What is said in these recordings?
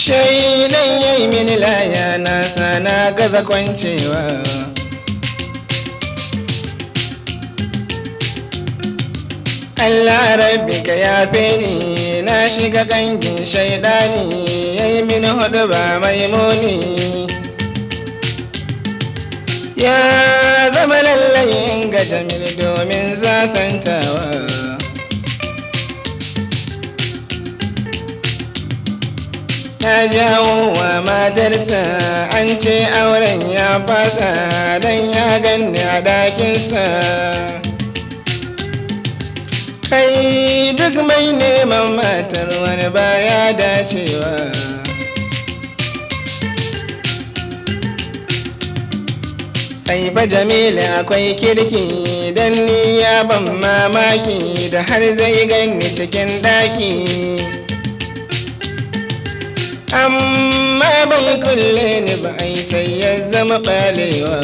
shaidan yayi mini laya na sana gaza kwancewa. Allah rabbi ka yafe ni na shiga gangin shaidani yayi mini hudu ba mai muni. Ya zama lallai in ga Jamil domin sasantawa. Ta jawo wa matarsa an ce auren ya fasa don ya ganni a ɗakinsa. Kai duk mai neman matar wani baya dacewa. Kai fa Jamilu akwai kirki don ni ya ban mamaki da har zai ganni cikin ɗaki. Amma bai kulle ni ba ai sai ya zama ɓalewa.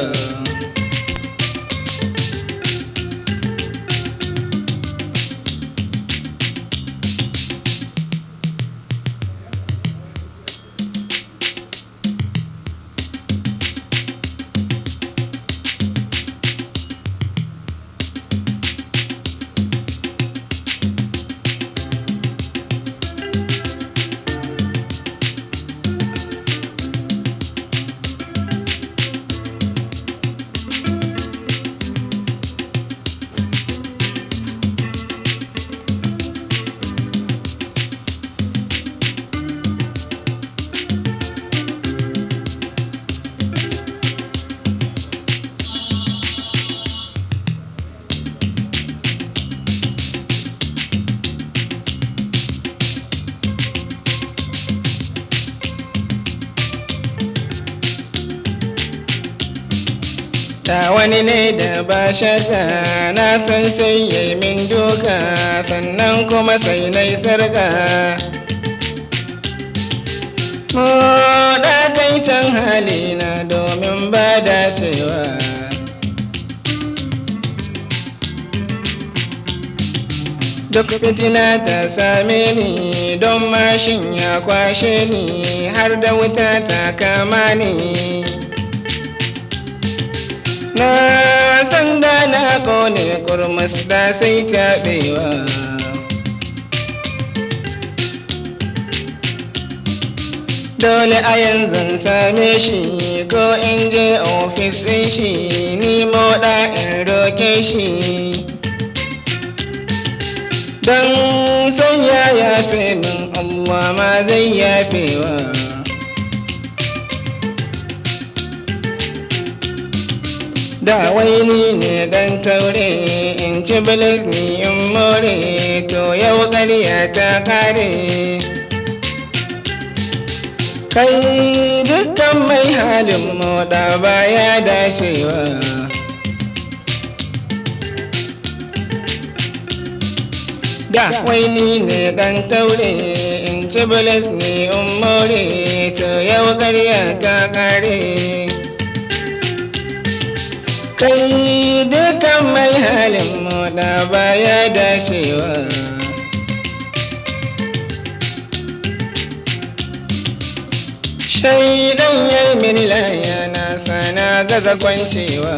Ta wani ne da ba shaka na san sai yayi min doka sannan kuma sai nai sarga. Mo da kai can halina domin ba dacewa. Duk fitina ta same ni don mashin ya kwashe ni har da wuta ta kama ni. Na san da na kone kurmus da sai taɓewa. Dole a yanzu same shi ko in je ofis ɗin shi ni moɗa in roke shi. Don sai ya yafe min Allah ma zai yafewa. Da wai ni ne dan taure in ci bilis ni in more to yau ƙarya ta kare. Kai dukkan mai halin moɗa baya dacewa. Da wai ni ne dan taure in ci bilis ni in more to yau ƙarya ta kare. Kai dukan mai halin moɗa baya dacewa. Shaidan yayi mini laya na sana gaza kwancewa.